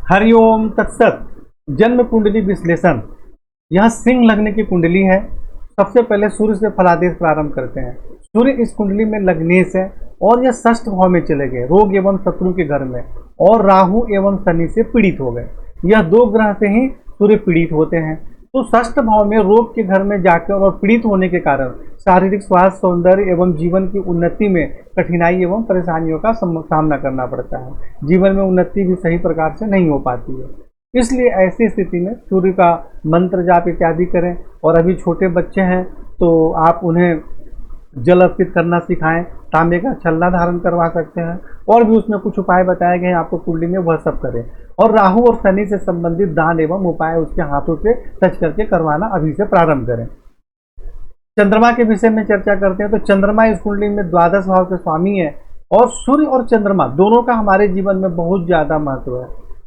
हरिओम तत्सत। जन्म कुंडली विश्लेषण। यह सिंह लग्न की कुंडली है। सबसे पहले सूर्य से फलादेश प्रारंभ करते हैं। सूर्य इस कुंडली में लग्नेश है और यह षष्ठ भाव में चले गए, रोग एवं शत्रु के घर में, और राहु एवं शनि से पीड़ित हो गए। यह दो ग्रह से ही सूर्य पीड़ित होते हैं। तो षष्ठ भाव में रोग के घर में जाकर और पीड़ित होने के कारण शारीरिक स्वास्थ्य, सौंदर्य एवं जीवन की उन्नति में कठिनाई एवं परेशानियों का सामना करना पड़ता है। जीवन में उन्नति भी सही प्रकार से नहीं हो पाती है। इसलिए ऐसी स्थिति में सूर्य का मंत्र जाप इत्यादि करें। और अभी छोटे बच्चे हैं तो आप उन्हें जल अर्पित करना सिखाएं, तांबे का छल्ला धारण करवा सकते हैं, और भी उसमें कुछ उपाय बताए गए हैं आपको कुंडली में, वह सब करें। और राहु और शनि से संबंधित दान एवं उपाय उसके हाथों से टच करके करवाना अभी से प्रारंभ करें। चंद्रमा के विषय में चर्चा करते हैं। तो चंद्रमा इस कुंडली में द्वादश भाव के स्वामी है, और सूर्य और चंद्रमा दोनों का हमारे जीवन में बहुत ज्यादा महत्व है।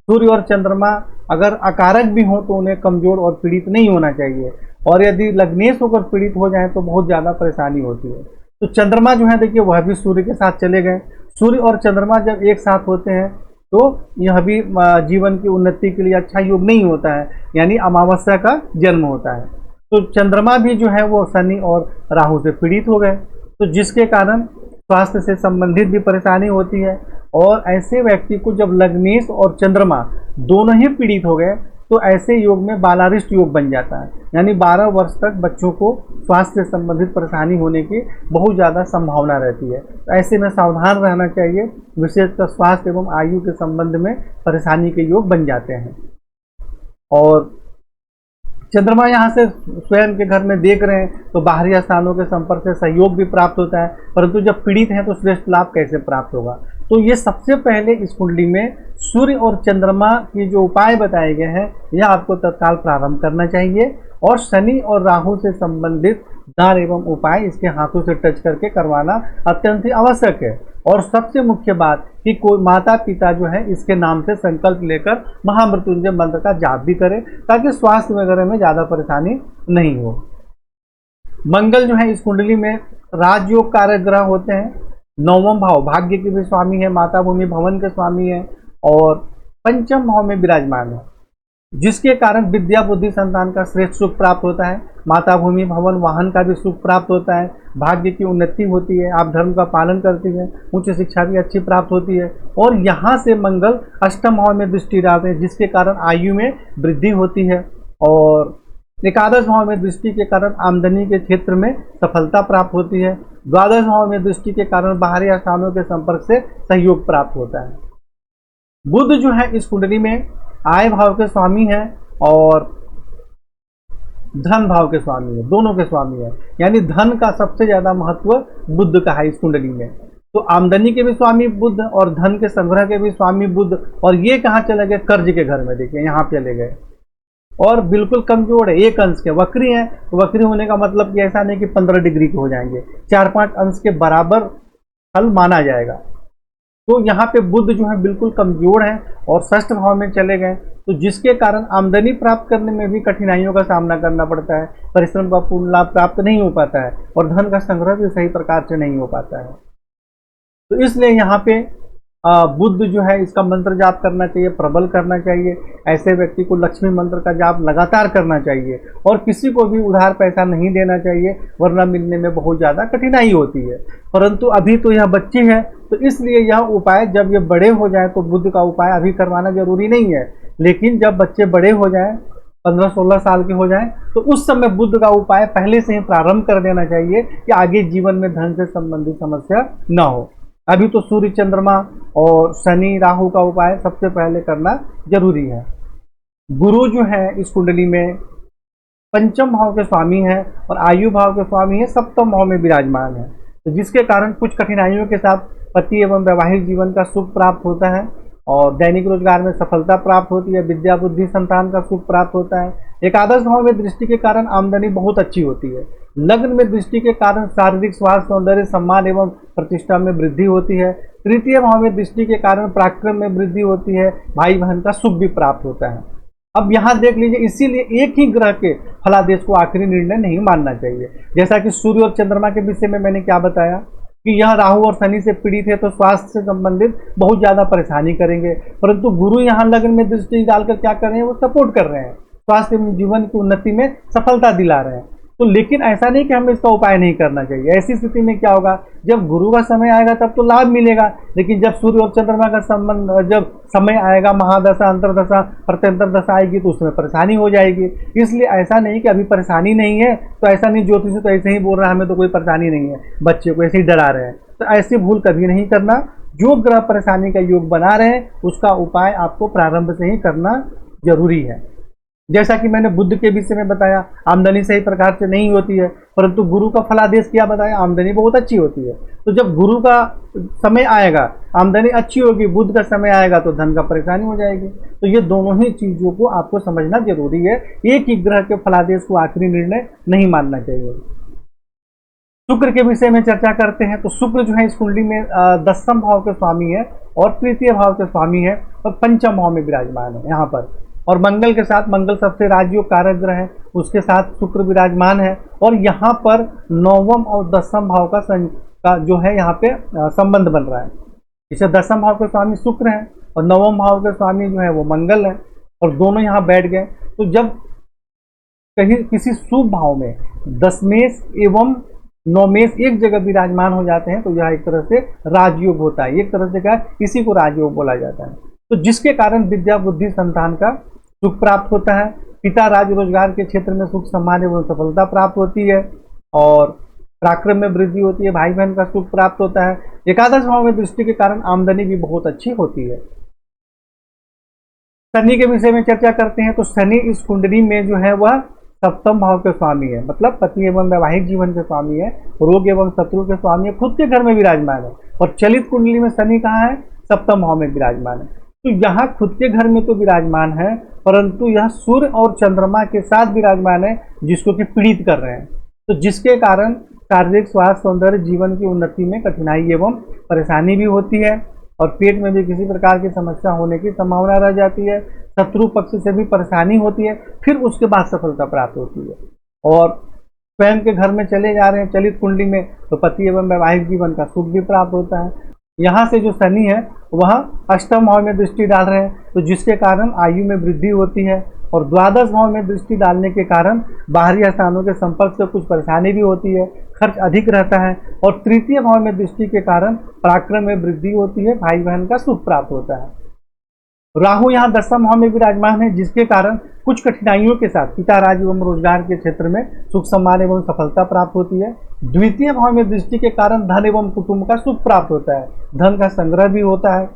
सूर्य और चंद्रमा अगर अकारक भी हो तो उन्हें कमजोर और पीड़ित नहीं होना चाहिए, और यदि लग्नेश होकर पीड़ित हो जाए तो बहुत ज्यादा परेशानी होती है। तो चंद्रमा जो है देखिए, वह भी सूर्य के साथ चले गए। सूर्य और चंद्रमा जब एक साथ होते हैं तो यह भी जीवन की उन्नति के लिए अच्छा योग नहीं होता है, यानी अमावस्या का जन्म होता है। तो चंद्रमा भी जो है वो शनि और राहु से पीड़ित हो गए, तो जिसके कारण स्वास्थ्य से संबंधित भी परेशानी होती है। और ऐसे व्यक्ति को जब लग्नेश और चंद्रमा दोनों ही पीड़ित हो गए तो ऐसे योग में बालारिष्ट योग बन जाता है, यानी 12 वर्ष तक बच्चों को स्वास्थ्य से संबंधित परेशानी होने की बहुत ज़्यादा संभावना रहती है। तो ऐसे में सावधान रहना चाहिए, विशेषकर स्वास्थ्य एवं आयु के संबंध में परेशानी के योग बन जाते हैं। और चंद्रमा यहाँ से स्वयं के घर में देख रहे हैं तो बाहरी स्थानों के संपर्क से सहयोग भी प्राप्त होता है, परंतु जब पीड़ित हैं तो श्रेष्ठ लाभ कैसे प्राप्त होगा। तो ये सबसे पहले इस कुंडली में सूर्य और चंद्रमा की जो उपाय बताए गए हैं यह आपको तत्काल प्रारंभ करना चाहिए। और शनि और राहु से संबंधित दान एवं उपाय इसके हाथों से टच करके करवाना अत्यंत ही आवश्यक है। और सबसे मुख्य बात कि कोई माता पिता जो है इसके नाम से संकल्प लेकर महामृत्युंजय मंत्र का जाप भी करें, ताकि स्वास्थ्य वगैरह में ज़्यादा परेशानी नहीं हो। मंगल जो है इस कुंडली में राजयोग कारक ग्रह होते हैं। 9वां भाव भाग्य के भी स्वामी है, माता भूमि भवन के स्वामी है, और पंचम भाव में विराजमान है, जिसके कारण विद्या बुद्धि संतान का श्रेष्ठ सुख प्राप्त होता है। माता भूमि भवन वाहन का भी सुख प्राप्त होता है, भाग्य की उन्नति होती है, आप धर्म का पालन करती हैं, उच्च शिक्षा भी अच्छी प्राप्त होती है। और यहाँ से मंगल अष्टम भाव में दृष्टि डालते हैं, जिसके कारण आयु में वृद्धि होती है। और एकादश भाव में दृष्टि के कारण आमदनी के क्षेत्र में सफलता प्राप्त होती है। द्वादश भाव में दृष्टि के कारण बाहरी स्थानों के संपर्क से सहयोग प्राप्त होता है। बुध जो है इस कुंडली में आय भाव के स्वामी है और धन भाव के स्वामी है, दोनों के स्वामी है, यानी धन का सबसे ज्यादा महत्व बुध का है इस कुंडली में। तो आमदनी के भी स्वामी बुध और धन के संग्रह के भी स्वामी बुध। और ये कहाँ चले गए? कर्ज के घर में, देखिए यहाँ चले गए, और बिल्कुल कमजोर है, 1 अंश के वक्री है। तो वक्री होने का मतलब कि ऐसा नहीं कि 15 डिग्री के हो जाएंगे, 4-5 अंश के बराबर फल माना जाएगा। तो यहाँ पे बुध जो है बिल्कुल कमजोर है और षष्ठ भाव में चले गए, तो जिसके कारण आमदनी प्राप्त करने में भी कठिनाइयों का सामना करना पड़ता है, परिश्रम का पूर्ण लाभ प्राप्त नहीं हो पाता है, और धन का संग्रह भी सही प्रकार से नहीं हो पाता है। तो इसलिए यहाँ पे बुध जो है इसका मंत्र जाप करना चाहिए, प्रबल करना चाहिए। ऐसे व्यक्ति को लक्ष्मी मंत्र का जाप लगातार करना चाहिए, और किसी को भी उधार पैसा नहीं देना चाहिए, वरना मिलने में बहुत ज़्यादा कठिनाई होती है। परंतु अभी तो यह बच्ची है, तो इसलिए यह उपाय जब ये बड़े हो जाए तो बुध का उपाय अभी करवाना जरूरी नहीं है, लेकिन जब बच्चे बड़े हो जाएं, 15-16 साल के हो जाएं, तो उस समय बुध का उपाय पहले से ही प्रारंभ कर देना चाहिए कि आगे जीवन में धन से संबंधित समस्या न हो। अभी तो सूर्य चंद्रमा और शनि राहु का उपाय सबसे पहले करना जरूरी है। गुरु जो है इस कुंडली में पंचम भाव के स्वामी है और आयु भाव के स्वामी है, सप्तम भाव में विराजमान है, तो जिसके कारण कुछ कठिनाइयों के साथ पति एवं वैवाहिक जीवन का सुख प्राप्त होता है, और दैनिक रोजगार में सफलता प्राप्त होती है, विद्या बुद्धि संतान का सुख प्राप्त होता है। एकादश भाव में दृष्टि के कारण आमदनी बहुत अच्छी होती है। लग्न में दृष्टि के कारण शारीरिक स्वास्थ्य, सौंदर्य, सम्मान एवं प्रतिष्ठा में वृद्धि होती है। तृतीय भाव में दृष्टि के कारण पराक्रम में वृद्धि होती है, भाई बहन का सुख भी प्राप्त होता है। अब यहाँ देख लीजिए, इसीलिए एक ही ग्रह के फलादेश को आखिरी निर्णय नहीं मानना चाहिए। जैसा कि सूर्य और चंद्रमा के विषय में मैंने क्या बताया कि यह राहु और शनि से पीड़ित है तो स्वास्थ्य से संबंधित बहुत ज़्यादा परेशानी करेंगे, परंतु गुरु यहाँ लग्न में दृष्टि डालकर क्या कर रहे हैं, वो सपोर्ट कर रहे हैं, स्वास्थ्य एवं जीवन की उन्नति में सफलता दिला रहे हैं। तो लेकिन ऐसा नहीं कि हमें इसका उपाय नहीं करना चाहिए। ऐसी स्थिति में क्या होगा, जब गुरु का समय आएगा तब तो लाभ मिलेगा, लेकिन जब सूर्य और चंद्रमा का संबंध, जब समय आएगा, महादशा, अंतरदशा, प्रत्यंतर दशा आएगी तो उसमें परेशानी हो जाएगी। इसलिए ऐसा नहीं कि अभी परेशानी नहीं है तो ऐसा नहीं, ज्योतिषी तो ऐसे ही बोल रहा है हमें तो कोई परेशानी नहीं है, बच्चे को ऐसे ही डरा रहे हैं, तो ऐसी भूल कभी नहीं करना। जो ग्रह परेशानी का योग बना रहे हैं उसका उपाय आपको प्रारंभ से ही करना जरूरी है। जैसा कि मैंने बुध के विषय में बताया, आमदनी सही प्रकार से नहीं होती है, परंतु गुरु का फलादेश क्या बताया, आमदनी बहुत अच्छी होती है। तो जब गुरु का समय आएगा आमदनी अच्छी होगी, बुध का समय आएगा तो धन का परेशानी हो जाएगी। तो ये दोनों ही चीजों को आपको समझना जरूरी है। एक ही ग्रह के फलादेश को आखिरी निर्णय नहीं मानना चाहिए। शुक्र के विषय में चर्चा करते हैं। तो शुक्र जो है इस कुंडली में 10वें भाव के स्वामी है और तृतीय भाव के स्वामी है और पंचम भाव में विराजमान है यहाँ पर। और मंगल के साथ, मंगल सबसे राजयोग कारक ग्रह है, उसके साथ शुक्र विराजमान है और यहाँ पर 9वें और 10वें भाव का जो है यहाँ पे संबंध बन रहा है। इसे 10वें भाव के स्वामी शुक्र है और 9वें भाव के स्वामी जो है वो मंगल है और दोनों यहाँ बैठ गए। तो जब कहीं किसी शुभ भाव में दशमेश एवं नौमेश एक जगह विराजमान हो जाते हैं तो यह एक तरह से राजयोग होता है। एक तरह से क्या, इसी को राजयोग बोला जाता है। तो जिसके कारण विद्या बुद्धि संतान का सुख प्राप्त होता है, पिता राज रोजगार के क्षेत्र में सुख सम्मान एवं सफलता प्राप्त होती है और पराक्रम में वृद्धि होती है, भाई बहन का सुख प्राप्त होता है। एकादश भाव में दृष्टि के कारण आमदनी भी बहुत अच्छी होती है। शनि के विषय में चर्चा करते हैं। तो शनि इस कुंडली में जो है वह 7वें भाव के स्वामी है, मतलब पति एवं वैवाहिक जीवन के स्वामी है, रोग एवं शत्रु के स्वामी है, खुद के घर में विराजमान है। और चलित कुंडली में शनि कहाँ है, 7वें भाव में विराजमान है। तो यहाँ खुद के घर में तो विराजमान है, परंतु यह सूर्य और चंद्रमा के साथ विराजमान है जिसको कि पीड़ित कर रहे हैं। तो जिसके कारण शारीरिक स्वास्थ्य, सौंदर्य, जीवन की उन्नति में कठिनाई एवं परेशानी भी होती है और पेट में भी किसी प्रकार की समस्या होने की संभावना रह जाती है। शत्रु पक्ष से भी परेशानी होती है, फिर उसके बाद सफलता प्राप्त होती है। और स्वयं के घर में चले जा रहे हैं चलित कुंडली में तो पति एवं वैवाहिक जीवन का सुख भी प्राप्त होता है। यहाँ से जो शनि है वह 8वें भाव में दृष्टि डाल रहे हैं, तो जिसके कारण आयु में वृद्धि होती है और द्वादश भाव में दृष्टि डालने के कारण बाहरी स्थानों के संपर्क से कुछ परेशानी भी होती है, खर्च अधिक रहता है। और तृतीय भाव में दृष्टि के कारण पराक्रम में वृद्धि होती है, भाई बहन का सुख प्राप्त होता है। राहु यहाँ 10वें भाव में विराजमान है, जिसके कारण कुछ कठिनाइयों के साथ पिता राज एवं रोजगार के क्षेत्र में सुख सम्मान एवं सफलता प्राप्त होती है। द्वितीय भाव में दृष्टि के कारण धन एवं कुटुंब का सुख प्राप्त होता है, धन का संग्रह भी होता है।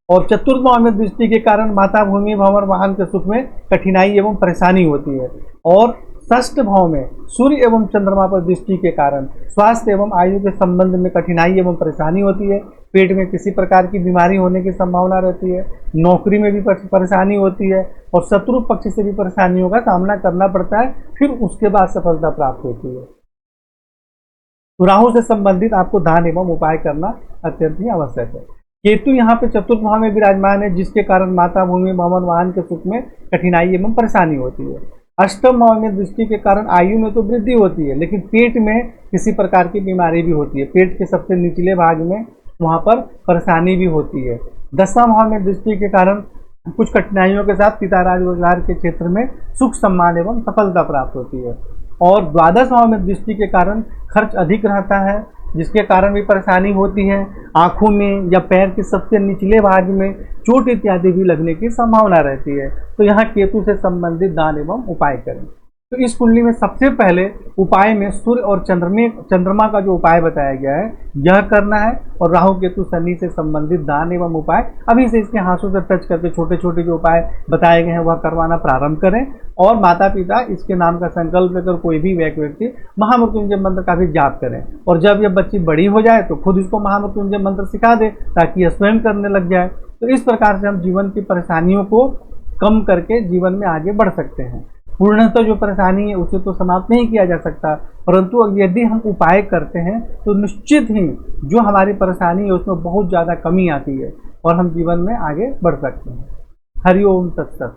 और चतुर्थ भाव में दृष्टि के कारण माता, भूमि, भवन, वाहन के सुख में कठिनाई एवं परेशानी होती है। और षष्ठ भाव में सूर्य एवं चंद्रमा पर दृष्टि के कारण स्वास्थ्य एवं आयु के संबंध में कठिनाई एवं परेशानी होती है, पेट में किसी प्रकार की बीमारी होने की संभावना रहती है, नौकरी में भी परेशानी होती है और शत्रु पक्ष से भी परेशानियों का सामना करना पड़ता है, फिर उसके बाद सफलता प्राप्त होती है। तो राहु से संबंधित आपको दान एवं उपाय करना अत्यंत ही आवश्यक है। केतु यहाँ पे चतुर्थ भाव में विराजमान है, जिसके कारण माता, भूमि, भवन, वाहन के सुख में कठिनाई एवं परेशानी होती है। अष्टम भाव में दृष्टि के कारण आयु में तो वृद्धि होती है, लेकिन पेट में किसी प्रकार की बीमारी भी होती है, पेट के सबसे निचले भाग में वहाँ पर परेशानी भी होती है। 10वां भाव में दृष्टि के कारण कुछ कठिनाइयों के साथ पिता राज रोजगार के क्षेत्र में सुख सम्मान एवं सफलता प्राप्त होती है। और द्वादश भाव में दृष्टि के कारण खर्च अधिक रहता है, जिसके कारण भी परेशानी होती है, आँखों में या पैर के सबसे निचले भाग में चोट इत्यादि भी लगने की संभावना रहती है। तो यहाँ केतु से संबंधित दान एवं उपाय करें। तो इस कुंडली में सबसे पहले उपाय में सूर्य और चंद्रमा का जो उपाय बताया गया है यह करना है, और राहु केतु शनि से संबंधित दान एवं उपाय अभी से इसके हाथों से टच करके छोटे छोटे जो उपाय बताए गए हैं वह करवाना प्रारंभ करें। और माता पिता इसके नाम का संकल्प लेकर कोई भी व्यक्ति महामृत्युंजय मंत्र का भी जाप करें, और जब यह बच्ची बड़ी हो जाए तो खुद इसको महामृत्युंजय मंत्र सिखा दे ताकि यह स्वयं करने लग जाए। तो इस प्रकार से हम जीवन की परेशानियों को कम करके जीवन में आगे बढ़ सकते हैं। पूर्णतः जो परेशानी है उसे तो समाप्त नहीं किया जा सकता, परंतु यदि हम उपाय करते हैं तो निश्चित ही जो हमारी परेशानी है उसमें बहुत ज़्यादा कमी आती है और हम जीवन में आगे बढ़ सकते हैं। हरि ओम तत्सत।